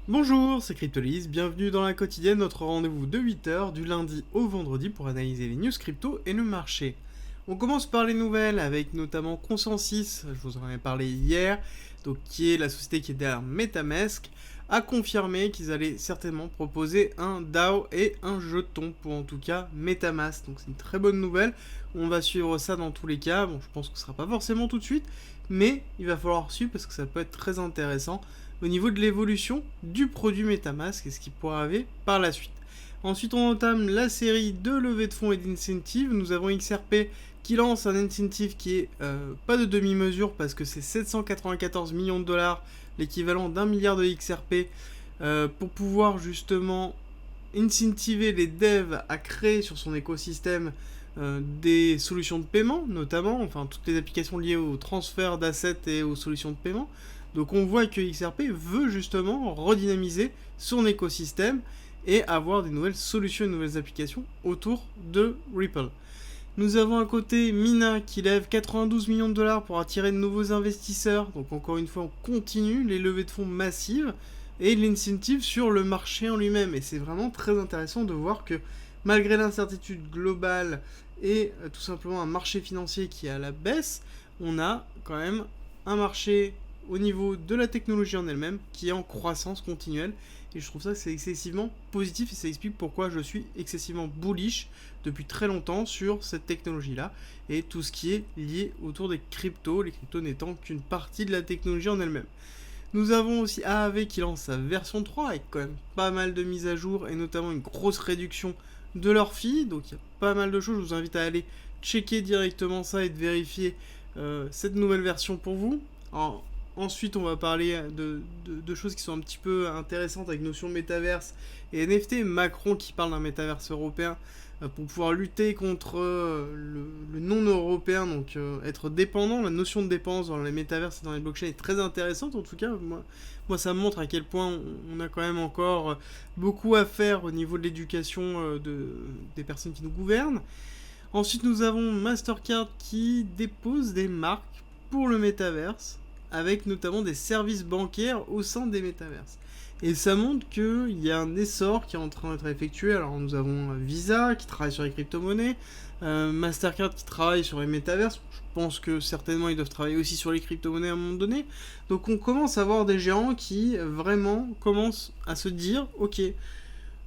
Bonjour, c'est Cryptolis, bienvenue dans la quotidienne, notre rendez-vous de 8h du lundi au vendredi pour analyser les news crypto et le marché. On commence par les nouvelles avec notamment Consensus, je vous en avais parlé hier, donc qui est la société qui est derrière MetaMask, a confirmé qu'ils allaient certainement proposer un DAO et un jeton pour en tout cas MetaMask. Donc c'est une très bonne nouvelle, on va suivre ça dans tous les cas, bon je pense que ce sera pas forcément tout de suite, mais il va falloir suivre parce que ça peut être très intéressant au niveau de l'évolution du produit MetaMask et ce qui pourra arriver par la suite. Ensuite, on entame la série de levées de fonds et d'incentives. Nous avons XRP qui lance un incentive qui est pas de demi-mesure parce que c'est 794 millions de dollars, l'équivalent d'un milliard de XRP, pour pouvoir justement incentiver les devs à créer sur son écosystème des solutions de paiement, notamment, enfin toutes les applications liées au transfert d'assets et aux solutions de paiement. Donc on voit que XRP veut justement redynamiser son écosystème et avoir des nouvelles solutions, de nouvelles applications autour de Ripple. Nous avons à côté Mina qui lève 92 millions de dollars pour attirer de nouveaux investisseurs. Donc encore une fois, on continue les levées de fonds massives et l'incentive sur le marché en lui-même. Et c'est vraiment très intéressant de voir que malgré l'incertitude globale et tout simplement un marché financier qui est à la baisse, on a quand même un marché au niveau de la technologie en elle-même qui est en croissance continuelle. Et je trouve ça c'est excessivement positif et ça explique pourquoi je suis excessivement bullish depuis très longtemps sur cette technologie-là et tout ce qui est lié autour des cryptos, les cryptos n'étant qu'une partie de la technologie en elle-même. Nous avons aussi AAV qui lance sa version 3 avec quand même pas mal de mises à jour et notamment une grosse réduction de leur fee. Donc il y a pas mal de choses, je vous invite à aller checker directement ça et de vérifier cette nouvelle version pour vous. Alors, ensuite, on va parler de choses qui sont un petit peu intéressantes avec notion de métaverse et NFT. Macron qui parle d'un métaverse européen pour pouvoir lutter contre le non-européen, donc être dépendant. La notion de dépendance dans les métaverses et dans les blockchains est très intéressante. En tout cas, moi ça me montre à quel point on a quand même encore beaucoup à faire au niveau de l'éducation des personnes qui nous gouvernent. Ensuite, nous avons Mastercard qui dépose des marques pour le métaverse avec notamment des services bancaires au sein des métaverses. Et ça montre qu'il y a un essor qui est en train d'être effectué. Alors nous avons Visa qui travaille sur les crypto-monnaies, Mastercard qui travaille sur les métaverses. Je pense que certainement ils doivent travailler aussi sur les crypto-monnaies à un moment donné. Donc on commence à voir des géants qui vraiment commencent à se dire ok,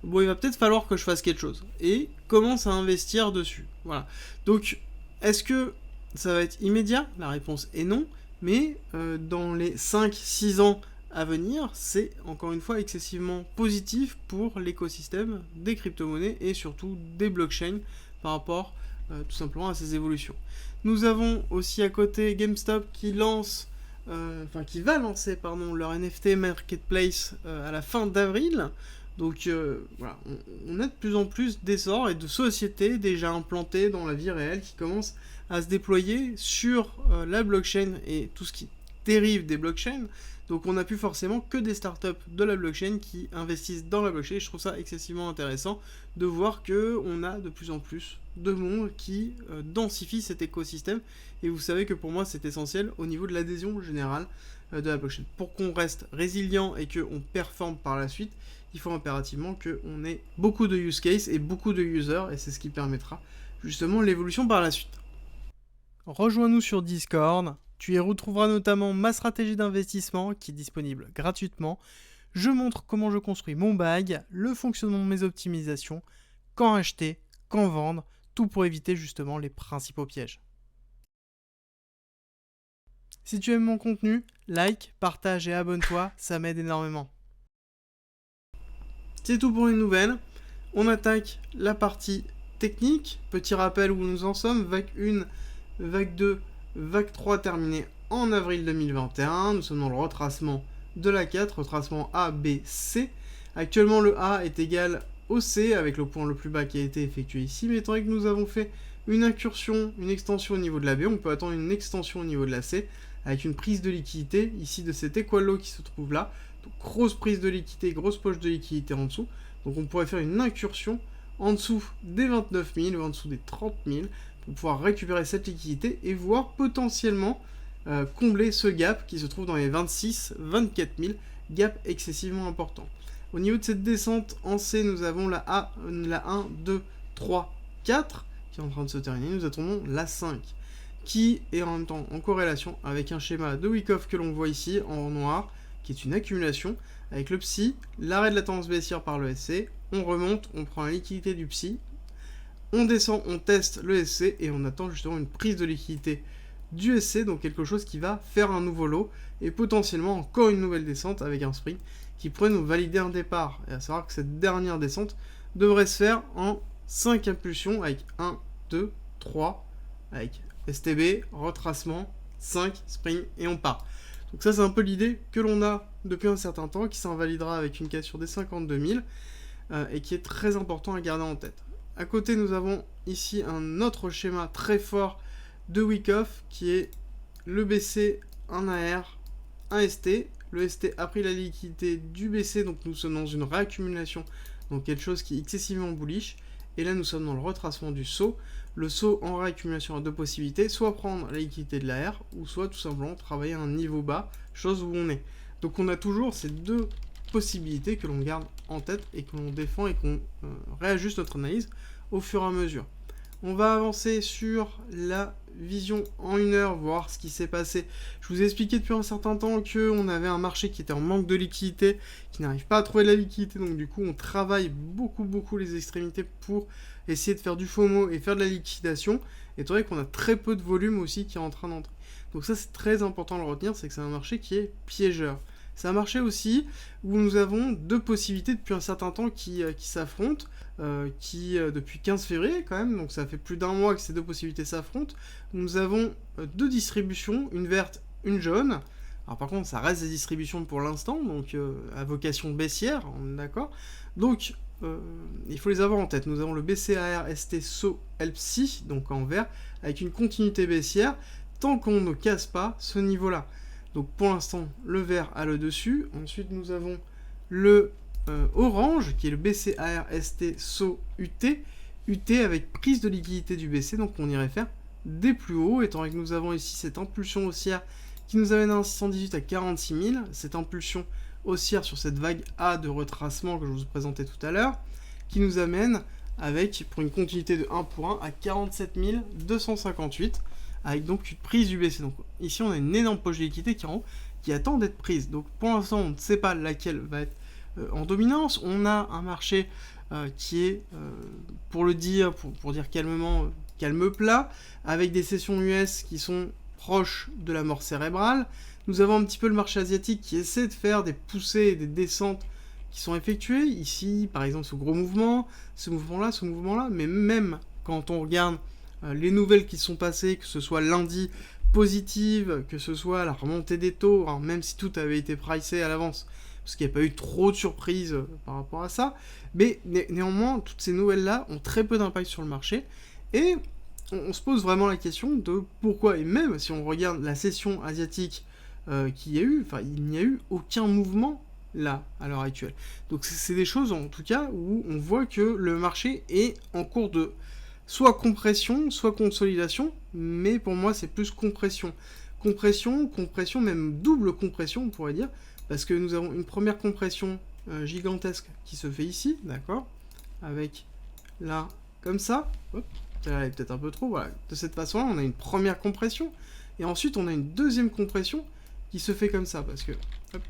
bon il va peut-être falloir que je fasse quelque chose. Et commencent à investir dessus. Voilà. Donc est-ce que ça va être immédiat? La réponse est non. Mais dans les 5-6 ans à venir, c'est encore une fois excessivement positif pour l'écosystème des crypto-monnaies et surtout des blockchains par rapport tout simplement à ces évolutions. Nous avons aussi à côté GameStop qui lance, qui va lancer leur NFT marketplace à la fin d'avril. Donc voilà, on a de plus en plus d'essor et de sociétés déjà implantées dans la vie réelle qui commencent à se déployer sur la blockchain et tout ce qui dérive des blockchains. Donc on n'a plus forcément que des startups de la blockchain qui investissent dans la blockchain. Je trouve ça excessivement intéressant de voir qu'on a de plus en plus de monde qui densifie cet écosystème. Et vous savez que pour moi c'est essentiel au niveau de l'adhésion générale de la blockchain. Pour qu'on reste résilient et qu'on performe par la suite, il faut impérativement qu'on ait beaucoup de use cases et beaucoup de users, et c'est ce qui permettra justement l'évolution par la suite. Rejoins-nous sur Discord, tu y retrouveras notamment ma stratégie d'investissement qui est disponible gratuitement. Je montre comment je construis mon bag, le fonctionnement de mes optimisations, quand acheter, quand vendre, tout pour éviter justement les principaux pièges. Si tu aimes mon contenu, like, partage et abonne-toi, ça m'aide énormément. C'est tout pour les nouvelles. On attaque la partie technique. Petit rappel où nous en sommes. Vague 1, vague 2, vague 3 terminée en avril 2021. Nous sommes dans le retracement de la 4, retracement A, B, C. Actuellement, le A est égal au C avec le point le plus bas qui a été effectué ici. Mais étant donné que nous avons fait une incursion, une extension au niveau de la B, on peut attendre une extension au niveau de la C avec une prise de liquidité ici de cet équalo qui se trouve là. Donc, grosse prise de liquidité, grosse poche de liquidité en dessous. Donc on pourrait faire une incursion en dessous des 29 000 ou en dessous des 30 000 pour pouvoir récupérer cette liquidité et voir potentiellement combler ce gap qui se trouve dans les 26 000, 24 000 gap excessivement important. Au niveau de cette descente en C, nous avons la 1, 2, 3, 4 qui est en train de se terminer. Nous attendons la 5 qui est en même temps en corrélation avec un schéma de Wyckoff que l'on voit ici en noir, qui est une accumulation avec le psy, l'arrêt de la tendance baissière par le SC, on remonte, on prend la liquidité du psy, on descend, on teste le SC et on attend justement une prise de liquidité du SC, donc quelque chose qui va faire un nouveau lot et potentiellement encore une nouvelle descente avec un sprint qui pourrait nous valider un départ. Et à savoir que cette dernière descente devrait se faire en 5 impulsions avec 1, 2, 3, avec STB, retracement, 5, sprint et on part. Donc ça c'est un peu l'idée que l'on a depuis un certain temps, qui s'invalidera avec une cassure des 52 000 et qui est très important à garder en tête. À côté, nous avons ici un autre schéma très fort de Wyckoff qui est le BC, un AR, un ST. Le ST a pris la liquidité du BC, donc nous sommes dans une réaccumulation, donc quelque chose qui est excessivement bullish. Et là, nous sommes dans le retracement du saut. Le saut en réaccumulation a deux possibilités, soit prendre la liquidité de l'AR, ou soit tout simplement travailler à un niveau bas, chose où on est. Donc on a toujours ces deux possibilités que l'on garde en tête et que l'on défend et qu'on réajuste notre analyse au fur et à mesure. On va avancer sur la vision en 1 heure, voir ce qui s'est passé. Je vous ai expliqué depuis un certain temps qu'on avait un marché qui était en manque de liquidité, qui n'arrive pas à trouver de la liquidité, donc du coup on travaille beaucoup les extrémités pour essayer de faire du FOMO et faire de la liquidation. Et c'est vrai qu'on a très peu de volume aussi qui est en train d'entrer. Donc ça c'est très important de le retenir, c'est que c'est un marché qui est piégeur. C'est un marché aussi où nous avons deux possibilités depuis un certain temps qui s'affrontent, depuis 15 février quand même, donc ça fait plus d'un mois que ces deux possibilités s'affrontent. Nous avons deux distributions, une verte, une jaune. Alors par contre ça reste des distributions pour l'instant, donc à vocation baissière, on est d'accord. Donc il faut les avoir en tête. Nous avons le BCAR ST SO LPSI, donc en vert, avec une continuité baissière, tant qu'on ne casse pas ce niveau-là. Donc pour l'instant, le vert a le dessus. Ensuite, nous avons le orange, qui est le BCAR ST SO UT. UT avec prise de liquidité du BC, donc on irait faire des plus hauts, étant donné que nous avons ici cette impulsion haussière qui nous amène à un 618 à 46 000. Cette impulsion haussière sur cette vague A de retracement que je vous présentais tout à l'heure, qui nous amène avec, pour une continuité de 1 pour 1, à 47 258. Avec donc une prise du BC. Donc ici on a une énorme poche de liquidité qui est en haut, qui attend d'être prise. Donc pour l'instant on ne sait pas laquelle va être en dominance. On a un marché qui est, pour dire calmement, calme plat, avec des sessions US qui sont proches de la mort cérébrale. Nous avons un petit peu le marché asiatique qui essaie de faire des poussées et des descentes qui sont effectuées. Ici par exemple ce gros mouvement, ce mouvement-là, mais même quand on regarde les nouvelles qui sont passées, que ce soit lundi positive, que ce soit la remontée des taux, hein, même si tout avait été pricé à l'avance, parce qu'il n'y a pas eu trop de surprises par rapport à ça, mais néanmoins, toutes ces nouvelles-là ont très peu d'impact sur le marché, et on se pose vraiment la question de pourquoi, et même si on regarde la session asiatique qu'il y a eu, il n'y a eu aucun mouvement là, à l'heure actuelle. Donc c'est des choses, en tout cas, où on voit que le marché est en cours de soit compression, soit consolidation, mais pour moi c'est plus compression. Compression, même double compression on pourrait dire, parce que nous avons une première compression gigantesque qui se fait ici, d'accord, avec là, comme ça, hop, celle-là est peut-être un peu trop, voilà, de cette façon-là on a une première compression, et ensuite on a une deuxième compression qui se fait comme ça, parce que, hop,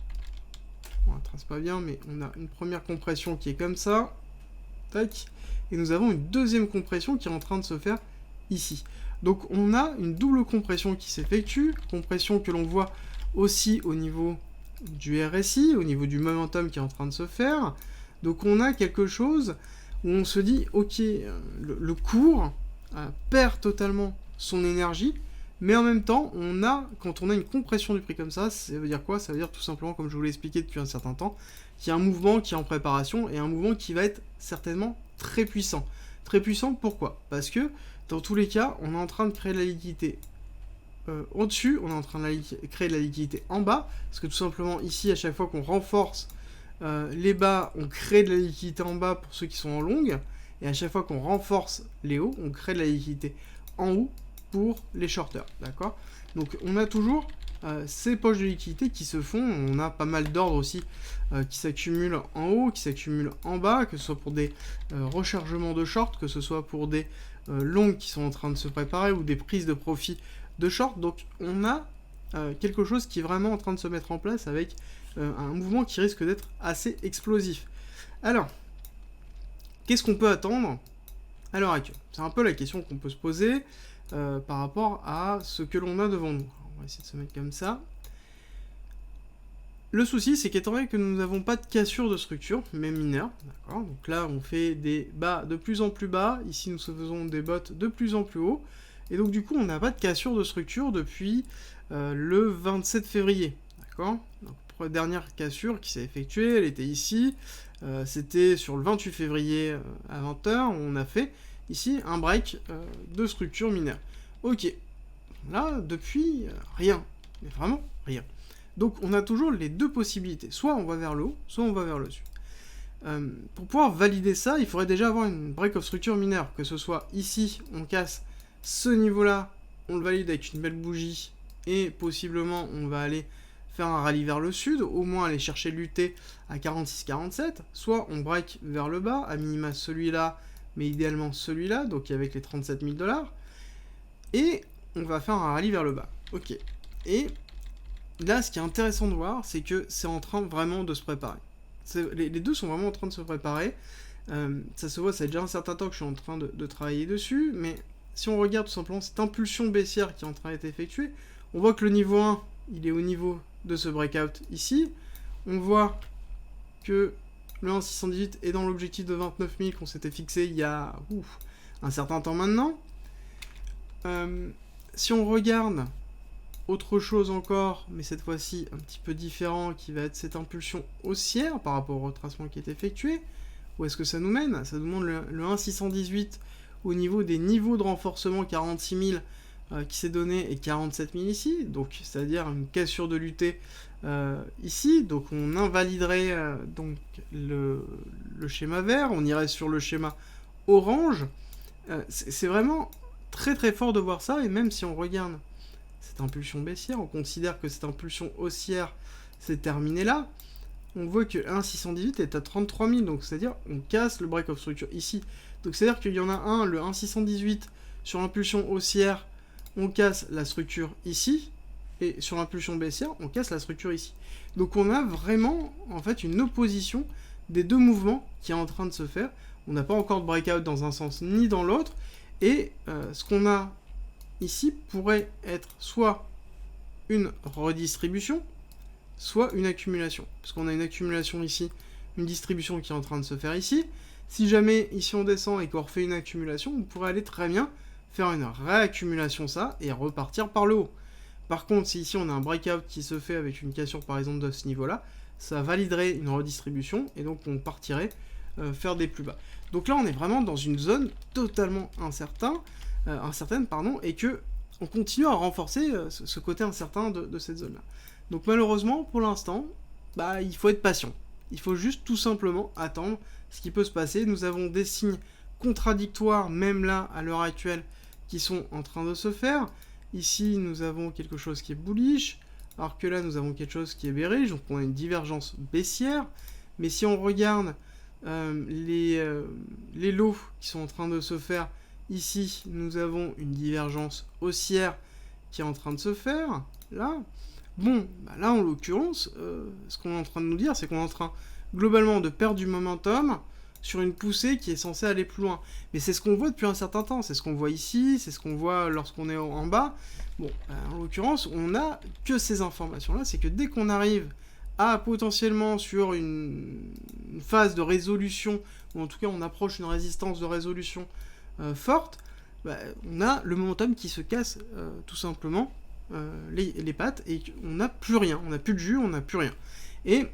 on ne trace pas bien, mais on a une première compression qui est comme ça, tac, et nous avons une deuxième compression qui est en train de se faire ici. Donc on a une double compression qui s'effectue, compression que l'on voit aussi au niveau du RSI, au niveau du momentum qui est en train de se faire. Donc on a quelque chose où on se dit, ok, le cours perd totalement son énergie, mais en même temps, quand on a une compression du prix comme ça veut dire quoi? Ça veut dire tout simplement, comme je vous l'ai expliqué depuis un certain temps, qu'il y a un mouvement qui est en préparation, et un mouvement qui va être certainement très puissant. Très puissant, pourquoi? Parce que, dans tous les cas, on est en train de créer de la liquidité au-dessus, on est en train de créer de la liquidité en bas, parce que tout simplement, ici, à chaque fois qu'on renforce les bas, on crée de la liquidité en bas pour ceux qui sont en longue, et à chaque fois qu'on renforce les hauts, on crée de la liquidité en haut pour les shorters, d'accord? Donc on a toujours ces poches de liquidité qui se font. On a pas mal d'ordres aussi qui s'accumulent en haut, qui s'accumulent en bas, que ce soit pour des rechargements de short, que ce soit pour des longues qui sont en train de se préparer, ou des prises de profit de short. Donc on a quelque chose qui est vraiment en train de se mettre en place avec un mouvement qui risque d'être assez explosif. Alors, qu'est-ce qu'on peut attendre à l'heure actuelle? C'est un peu la question qu'on peut se poser par rapport à ce que l'on a devant nous. Alors, on va essayer de se mettre comme ça. Le souci, c'est qu'étant donné que nous n'avons pas de cassure de structure, même mineure, d'accord, donc là on fait des bas de plus en plus bas, ici nous faisons des bottes de plus en plus haut, et donc du coup on n'a pas de cassure de structure depuis le 27 février, d'accord. Donc la dernière cassure qui s'est effectuée, elle était ici, c'était sur le 28 février à 20h, on a fait ici un break de structure mineure. Ok, là depuis rien, mais vraiment rien. Donc on a toujours les deux possibilités, soit on va vers le haut, soit on va vers le dessus. Pour pouvoir valider ça, il faudrait déjà avoir une break of structure mineure, que ce soit ici, on casse ce niveau-là, on le valide avec une belle bougie, et possiblement on va aller faire un rallye vers le sud, au moins aller chercher l'UT à 46-47, soit on break vers le bas, à minima celui-là, mais idéalement celui-là, donc avec les 37 000 $, et on va faire un rallye vers le bas. Ok. Et là, ce qui est intéressant de voir, c'est que c'est en train vraiment de se préparer. Les deux sont vraiment en train de se préparer. Ça se voit, ça fait déjà un certain temps que je suis en train de travailler dessus, mais si on regarde tout simplement cette impulsion baissière qui est en train d'être effectuée, on voit que le niveau 1, il est au niveau de ce breakout ici. On voit que le 1,618 est dans l'objectif de 29 000 qu'on s'était fixé il y a un certain temps maintenant. Si on regarde autre chose encore, mais cette fois-ci un petit peu différent, qui va être cette impulsion haussière par rapport au retracement qui est effectué. Où est-ce que ça nous mène? Ça nous montre le 1,618 au niveau des niveaux de renforcement 46 000 qui s'est donné et 47 000 ici, donc c'est-à-dire une cassure de l'UT ici, donc on invaliderait donc le schéma vert, on irait sur le schéma orange. C'est vraiment très très fort de voir ça, et même si on regarde cette impulsion baissière, on considère que cette impulsion haussière s'est terminée là, on voit que 1,618 est à 33 000, donc c'est-à-dire on casse le break of structure ici. Donc c'est-à-dire qu'il y en a un, le 1,618, sur l'impulsion haussière, on casse la structure ici, et sur l'impulsion baissière, on casse la structure ici. Donc on a vraiment, en fait, une opposition des deux mouvements qui est en train de se faire. On n'a pas encore de breakout dans un sens ni dans l'autre, et ce qu'on a ici pourrait être soit une redistribution, soit une accumulation. Parce qu'on a une accumulation ici, une distribution qui est en train de se faire ici. Si jamais ici on descend et qu'on refait une accumulation, on pourrait aller très bien faire une réaccumulation ça et repartir par le haut. Par contre, si ici on a un breakout qui se fait avec une cassure par exemple de ce niveau-là, ça validerait une redistribution et donc on partirait faire des plus bas. Donc là on est vraiment dans une zone totalement incertaine, et que on continue à renforcer ce côté incertain de cette zone-là. Donc malheureusement, pour l'instant, il faut être patient. Il faut juste tout simplement attendre ce qui peut se passer. Nous avons des signes contradictoires, même là, à l'heure actuelle, qui sont en train de se faire. Ici, nous avons quelque chose qui est bullish, alors que là, nous avons quelque chose qui est bearish, donc on a une divergence baissière. Mais si on regarde les lots qui sont en train de se faire, ici, nous avons une divergence haussière qui est en train de se faire, là. Bon, là, en l'occurrence, ce qu'on est en train de nous dire, c'est qu'on est en train, globalement, de perdre du momentum sur une poussée qui est censée aller plus loin. Mais c'est ce qu'on voit depuis un certain temps, c'est ce qu'on voit ici, c'est ce qu'on voit lorsqu'on est en bas. Bon, en l'occurrence, on n'a que ces informations-là, c'est que dès qu'on arrive à potentiellement sur une phase de résolution, ou en tout cas on approche une résistance de résolution forte, on a le momentum qui se casse tout simplement les pattes, et on n'a plus rien, on n'a plus de jus, on n'a plus rien. Et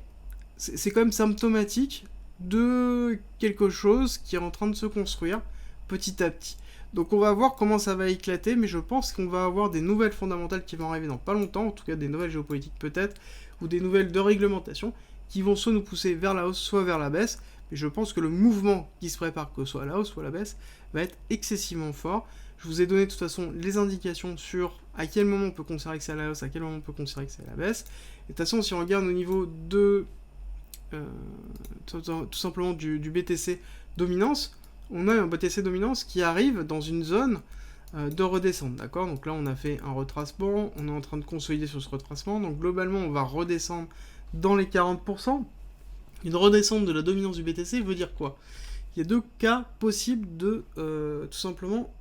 c'est quand même symptomatique de quelque chose qui est en train de se construire petit à petit. Donc on va voir comment ça va éclater, mais je pense qu'on va avoir des nouvelles fondamentales qui vont arriver dans pas longtemps, en tout cas des nouvelles géopolitiques peut-être, ou des nouvelles de réglementation, qui vont soit nous pousser vers la hausse, soit vers la baisse. Mais je pense que le mouvement qui se prépare, que ce soit à la hausse ou à la baisse, va être excessivement fort. Je vous ai donné de toute façon les indications sur à quel moment on peut considérer que c'est à la hausse, à quel moment on peut considérer que c'est à la baisse. Et de toute façon, si on regarde au niveau de euh, tout simplement du BTC dominance, on a un BTC dominance qui arrive dans une zone de redescendre, d'accord. Donc là, on a fait un retracement, on est en train de consolider sur ce retracement, donc globalement, on va redescendre dans les 40%. Une redescente de la dominance du BTC veut dire quoi? Il y a deux cas possibles de tout simplement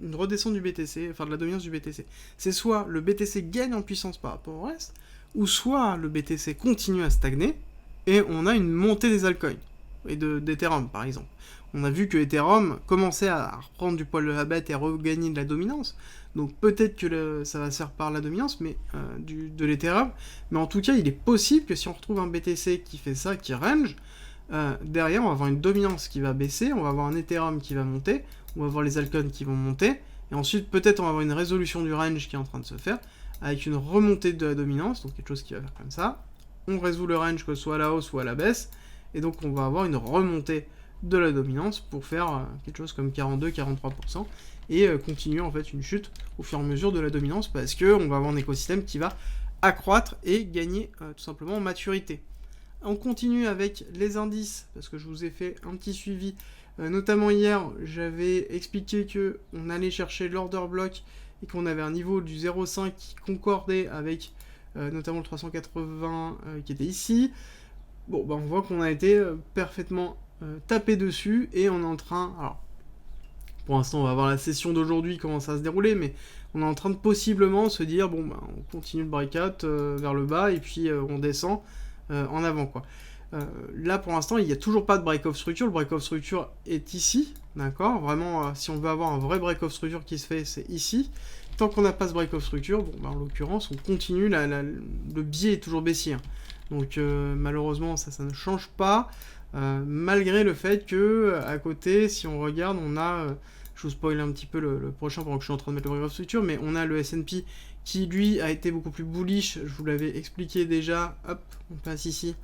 une redescente du BTC, enfin de la dominance du BTC. C'est soit le BTC gagne en puissance par rapport au reste, ou soit le BTC continue à stagner et on a une montée des altcoins et d'Ethereum par exemple. On a vu que Ethereum commençait à reprendre du poil de la bête et à regagner de la dominance. Donc peut-être que ça va se faire par la dominance mais, de l'Ethereum. Mais en tout cas, il est possible que si on retrouve un BTC qui fait ça, qui range, derrière, on va avoir une dominance qui va baisser, on va avoir un Ethereum qui va monter, on va avoir les altcoins qui vont monter, et ensuite peut-être on va avoir une résolution du range qui est en train de se faire, avec une remontée de la dominance, donc quelque chose qui va faire comme ça. On résout le range que ce soit à la hausse ou à la baisse, et donc on va avoir une remontée de la dominance pour faire quelque chose comme 42-43%, et continuer en fait une chute au fur et à mesure de la dominance, parce qu'on va avoir un écosystème qui va accroître et gagner tout simplement en maturité. On continue avec les indices, parce que je vous ai fait un petit suivi. Notamment hier, j'avais expliqué que on allait chercher l'order block et qu'on avait un niveau du 0,5 qui concordait avec notamment le 380 qui était ici. Bon, bah on voit qu'on a été parfaitement tapé dessus et on est en train... Alors, pour l'instant, on va voir la session d'aujourd'hui, comment ça va se dérouler, mais on est en train de possiblement se dire, bon, bah, on continue le breakout vers le bas et puis on descend en avant, quoi. Là, pour l'instant, il n'y a toujours pas de break-off structure. Le break-off structure est ici, d'accord. Vraiment, si on veut avoir un vrai break-off structure qui se fait, c'est ici. Tant qu'on n'a pas ce break-off structure, bon, bah, en l'occurrence, on continue, le biais est toujours baissier. Hein. Donc, malheureusement, ça ne change pas. Malgré le fait que, à côté, si on regarde, on a... je vous spoil un petit peu le prochain pendant que je suis en train de mettre le break-off structure, mais on a le S&P qui, lui, a été beaucoup plus bullish. Je vous l'avais expliqué déjà. Hop, on passe ici.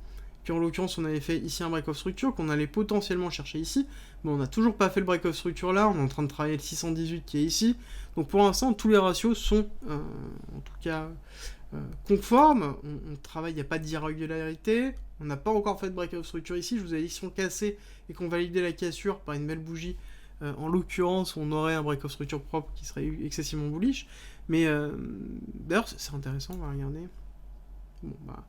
Puis en l'occurrence, on avait fait ici un break-off structure qu'on allait potentiellement chercher ici. Bon, on n'a toujours pas fait le break-off structure là, on est en train de travailler le 618 qui est ici. Donc pour l'instant, tous les ratios sont en tout cas conformes. On travaille, il n'y a pas d'irrégularité. On n'a pas encore fait de break-off structure ici. Je vous avais dit, si on cassait et qu'on validait la cassure par une belle bougie, en l'occurrence, on aurait un break-off structure propre qui serait excessivement bullish. Mais d'ailleurs, c'est intéressant, on va regarder. Bon, bah.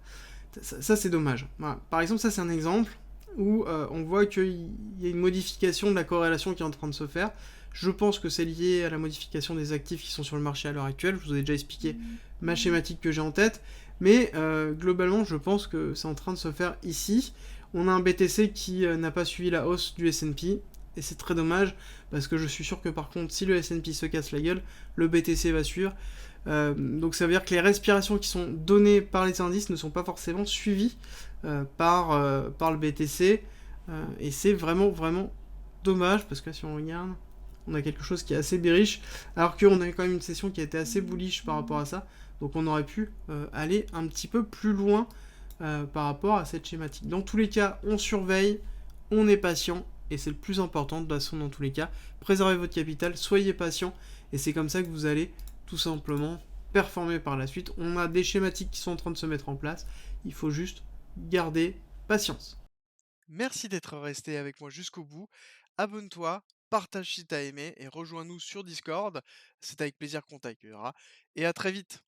Ça c'est dommage. Voilà. Par exemple, ça c'est un exemple où on voit qu'il y a une modification de la corrélation qui est en train de se faire. Je pense que c'est lié à la modification des actifs qui sont sur le marché à l'heure actuelle. Je vous ai déjà expliqué ma schématique que j'ai en tête. Mais globalement, je pense que c'est en train de se faire ici. On a un BTC qui n'a pas suivi la hausse du S&P. Et c'est très dommage, parce que je suis sûr que par contre, si le S&P se casse la gueule, le BTC va suivre. Donc ça veut dire que les respirations qui sont données par les indices ne sont pas forcément suivies par le BTC. Et c'est vraiment, vraiment dommage, parce que si on regarde, on a quelque chose qui est assez bearish, alors qu'on a quand même une session qui a été assez bullish par rapport à ça. Donc on aurait pu aller un petit peu plus loin par rapport à cette schématique. Dans tous les cas, on surveille, on est patient, et c'est le plus important de toute façon dans tous les cas. Préservez votre capital, soyez patient, et c'est comme ça que vous allez tout simplement performer par la suite. On a des schématiques qui sont en train de se mettre en place. Il faut juste garder patience. Merci d'être resté avec moi jusqu'au bout. Abonne-toi, partage si t'as aimé et rejoins-nous sur Discord. C'est avec plaisir qu'on t'accueillera. Et à très vite.